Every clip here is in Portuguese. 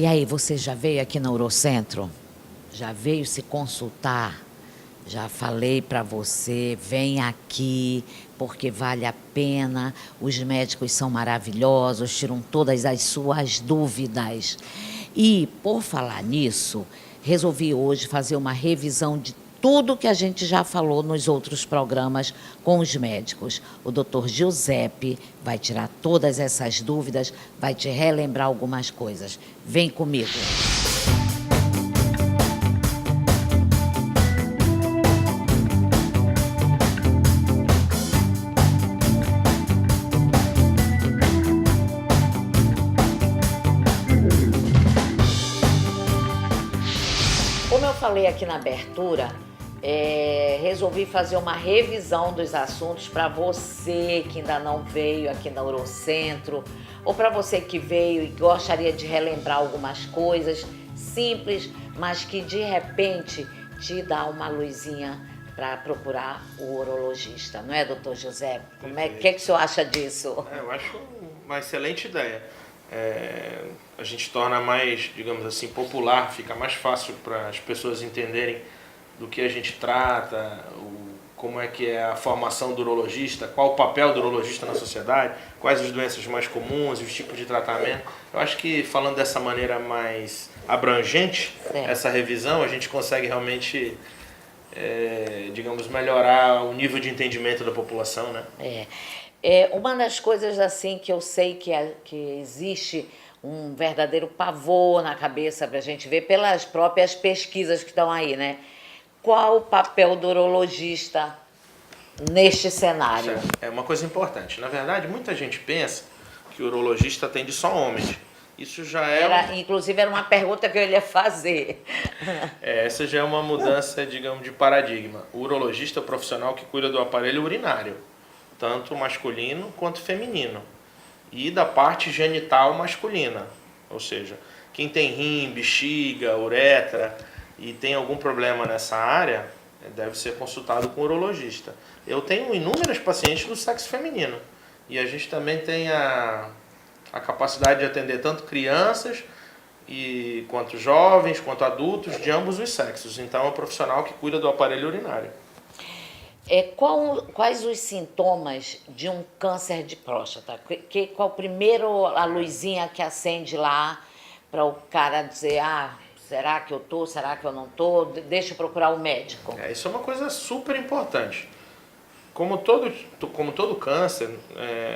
aí, você já veio aqui no Urocentro? Já veio se consultar? Já falei para você, vem aqui, porque vale a pena. Os médicos são maravilhosos, tiram todas as suas dúvidas. E, por falar nisso, resolvi hoje fazer uma revisão de tudo que a gente já falou nos outros programas com os médicos. O doutor Giuseppe vai tirar todas essas dúvidas, vai te relembrar algumas coisas. Vem comigo. Como eu falei aqui na abertura, resolvi fazer uma revisão dos assuntos para você que ainda não veio aqui no Urocentro, ou para você que veio e gostaria de relembrar algumas coisas simples, mas que de repente te dá uma luzinha para procurar o urologista, não é, doutor José? Que o senhor acha disso? Eu acho uma excelente ideia. A gente torna mais, digamos assim, popular, fica mais fácil para as pessoas entenderem do que a gente trata, como é que é a formação do urologista, qual o papel do urologista na sociedade, quais as doenças mais comuns, os tipos de tratamento. Eu acho que falando dessa maneira mais abrangente, essa revisão, a gente consegue realmente, digamos, melhorar o nível de entendimento da população, né? Uma das coisas assim que eu sei que existe um verdadeiro pavor na cabeça para a gente ver pelas próprias pesquisas que estão aí, né? Qual o papel do urologista neste cenário? É uma coisa importante. Na verdade, muita gente pensa que o urologista atende só homens. Isso já Inclusive, era uma pergunta que eu ia fazer. Essa já é uma mudança, digamos, de paradigma. O urologista é o profissional que cuida do aparelho urinário, tanto masculino quanto feminino, e da parte genital masculina, ou seja, quem tem rim, bexiga, uretra e tem algum problema nessa área, deve ser consultado com o urologista. Eu tenho inúmeras pacientes do sexo feminino, e a gente também tem a capacidade de atender tanto crianças, quanto jovens, quanto adultos, de ambos os sexos. Então é um profissional que cuida do aparelho urinário. Quais os sintomas de um câncer de próstata? Qual primeiro a luzinha que acende lá para o cara dizer, será que eu tô, será que eu não tô? Deixa eu procurar o médico. Isso é uma coisa super importante. Como todo câncer,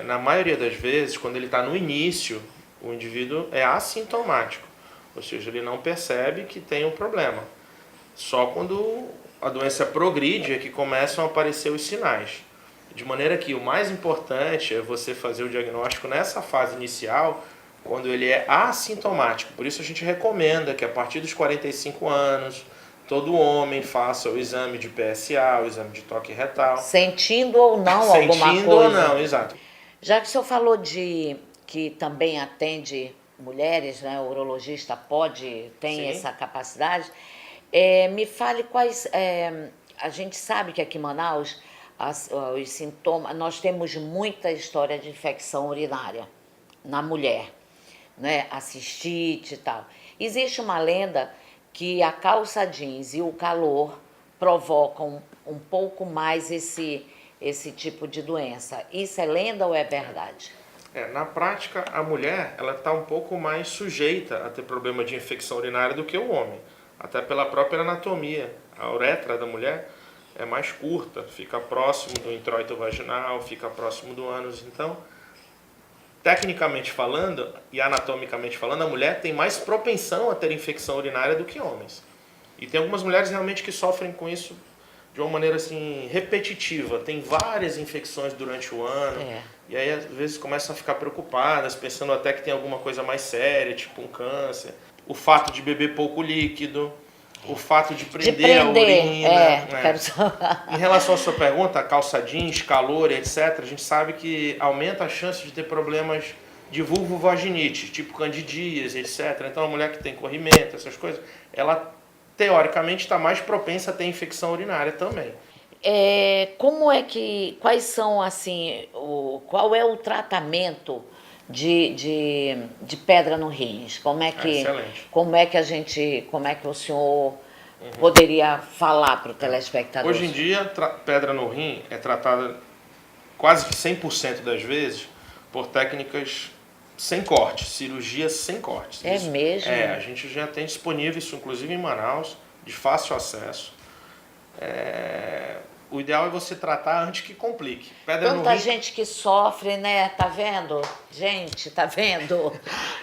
na maioria das vezes, quando ele está no início, o indivíduo é assintomático, ou seja, ele não percebe que tem um problema. Só quando a doença progride é que começam a aparecer os sinais. De maneira que o mais importante é você fazer o diagnóstico nessa fase inicial, quando ele é assintomático. Por isso a gente recomenda que a partir dos 45 anos, todo homem faça o exame de PSA, o exame de toque retal. Sentindo ou não alguma coisa. Sentindo ou não, exato. Já que o senhor falou que também atende mulheres, né? O urologista tem Sim. essa capacidade. Me fale quais... a gente sabe que aqui em Manaus, os sintomas... Nós temos muita história de infecção urinária na mulher, né? A cistite e tal. Existe uma lenda que a calça jeans e o calor provocam um pouco mais esse tipo de doença. Isso é lenda ou é verdade? Na prática, a mulher ela está um pouco mais sujeita a ter problema de infecção urinária do que o homem. Até pela própria anatomia. A uretra da mulher é mais curta, fica próximo do introito vaginal, fica próximo do ânus. Então, tecnicamente falando e anatomicamente falando, a mulher tem mais propensão a ter infecção urinária do que homens. E tem algumas mulheres realmente que sofrem com isso de uma maneira assim repetitiva. Tem várias infecções durante o ano. E aí às vezes começam a ficar preocupadas, pensando até que tem alguma coisa mais séria, tipo um câncer. O fato de beber pouco líquido, o fato de prender a urina. Em relação à sua pergunta, a calça jeans, calor, etc., a gente sabe que aumenta a chance de ter problemas de vulvovaginite, tipo candidíase, etc. Então a mulher que tem corrimento, essas coisas, ela teoricamente está mais propensa a ter infecção urinária também. Quais são assim, qual é o tratamento de pedra no rins. Excelente. Como é que o senhor poderia falar para o telespectador? Hoje em dia, pedra no rim é tratada quase que 100% das vezes por técnicas sem corte, cirurgias sem cortes. É mesmo? A gente já tem disponível isso, inclusive em Manaus, de fácil acesso. O ideal é você tratar antes que complique. Pedra no Tanta rim, gente que sofre, né? Tá vendo? Gente, tá vendo?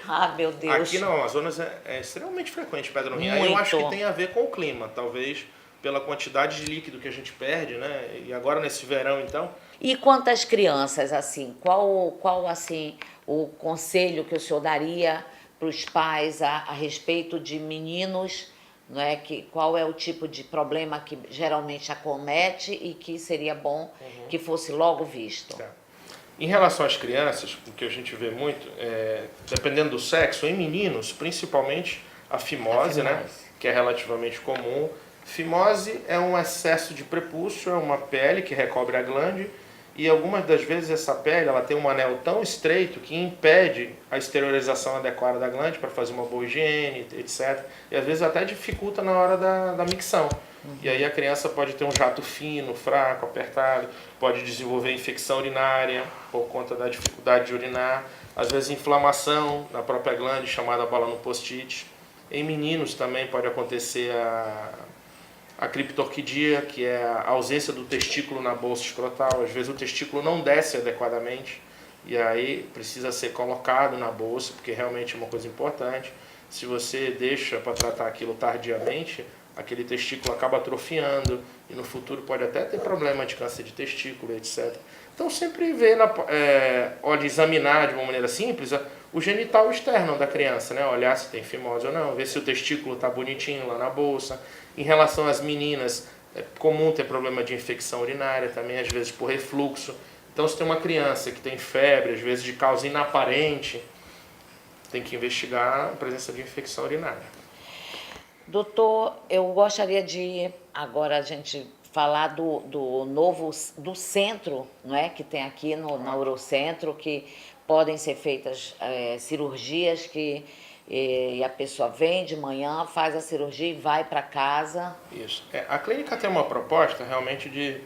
Ah, meu Deus. aqui no Amazonas é extremamente frequente pedra no rim. Aí eu Muito. acho que tem a ver com o clima, talvez pela quantidade de líquido que a gente perde, né? E agora nesse verão, então, E quantas crianças, assim, qual assim, o conselho que o senhor daria para os pais a respeito de meninos, não é? Qual é o tipo de problema que geralmente acomete e que seria bom que fosse logo visto? tá. Em relação às crianças, o que a gente vê muito, dependendo do sexo, em meninos, principalmente a fimose, né? Que é relativamente comum. Fimose é um excesso de prepúcio, é uma pele que recobre a glande e algumas das vezes essa pele ela tem um anel tão estreito que impede a esterilização adequada da glande para fazer uma boa higiene, etc. E às vezes até dificulta na hora da micção. E aí a criança pode ter um jato fino, fraco, apertado, pode desenvolver infecção urinária por conta da dificuldade de urinar, às vezes inflamação na própria glande, chamada bola no post-it. Em meninos também pode acontecer a criptorquidia, que é a ausência do testículo na bolsa escrotal. Às vezes o testículo não desce adequadamente e aí precisa ser colocado na bolsa, porque realmente é uma coisa importante. Se você deixa para tratar aquilo tardiamente, aquele testículo acaba atrofiando e no futuro pode até ter problema de câncer de testículo, etc. Então sempre olha, examinar de uma maneira simples o genital externo da criança, né? Olhar se tem fimose ou não, ver se o testículo está bonitinho lá na bolsa. Em relação às meninas, é comum ter problema de infecção urinária também, às vezes por refluxo. Então se tem uma criança que tem febre, às vezes de causa inaparente, tem que investigar a presença de infecção urinária. Doutor, eu gostaria de agora a gente falar do novo do centro, não é, que tem aqui no Urocentro, que podem ser feitas cirurgias e a pessoa vem de manhã, faz a cirurgia e vai para casa. Isso. A clínica tem uma proposta realmente de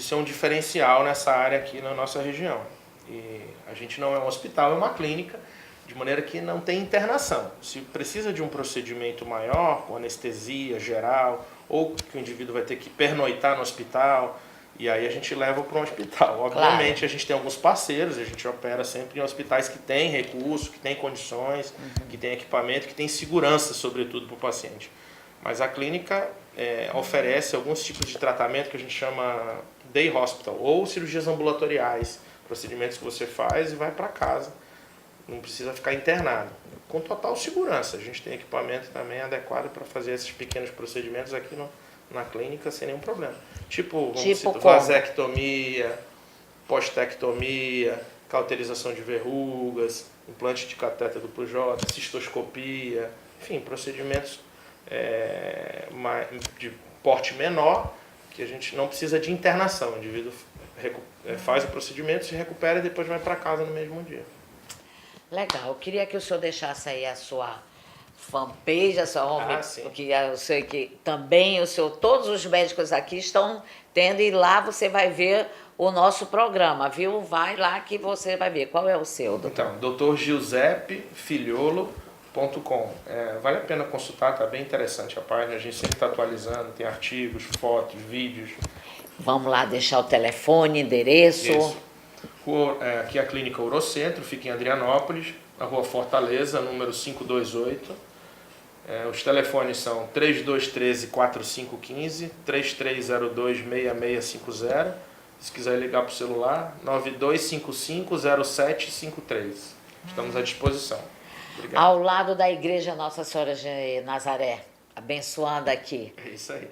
ser um diferencial nessa área aqui na nossa região. E a gente não é um hospital, é uma clínica, de maneira que não tem internação. Se precisa de um procedimento maior, com anestesia geral, ou que o indivíduo vai ter que pernoitar no hospital, e aí a gente leva para um hospital. Obviamente, a gente tem alguns parceiros, a gente opera sempre em hospitais que têm recurso, que têm condições, que têm equipamento, que têm segurança, sobretudo, para o paciente. Mas a clínica oferece alguns tipos de tratamento que a gente chama day hospital, ou cirurgias ambulatoriais, procedimentos que você faz e vai para casa. Não precisa ficar internado. Com total segurança. A gente tem equipamento também adequado para fazer esses pequenos procedimentos aqui na clínica sem nenhum problema. Tipo vasectomia, postectomia, cauterização de verrugas, implante de catéter duplo J, cistoscopia, enfim, procedimentos de porte menor que a gente não precisa de internação. O indivíduo faz o procedimento, se recupera e depois vai para casa no mesmo dia. Legal, eu queria que o senhor deixasse aí a sua fanpage, a sua home, porque eu sei que também todos os médicos aqui estão tendo, e lá você vai ver o nosso programa, viu? Vai lá que você vai ver. Qual é o seu, doutor? Então, drgiuseppefiliolo.com. Vale a pena consultar, tá bem interessante a página, a gente sempre está atualizando, tem artigos, fotos, vídeos. Vamos lá deixar o telefone, endereço. Isso. Aqui é a Clínica Urocentro, fica em Adrianópolis, na Rua Fortaleza, número 528. Os telefones são 3213-4515, 3302-6650. Se quiser ligar para o celular, 9255-0753. Estamos à disposição. Obrigado. Ao lado da Igreja Nossa Senhora de Nazaré, abençoando aqui. É isso aí.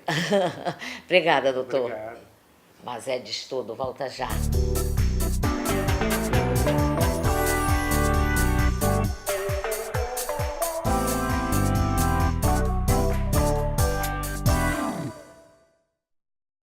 Obrigada, doutor. Obrigado. Mas é de estudo, volta já.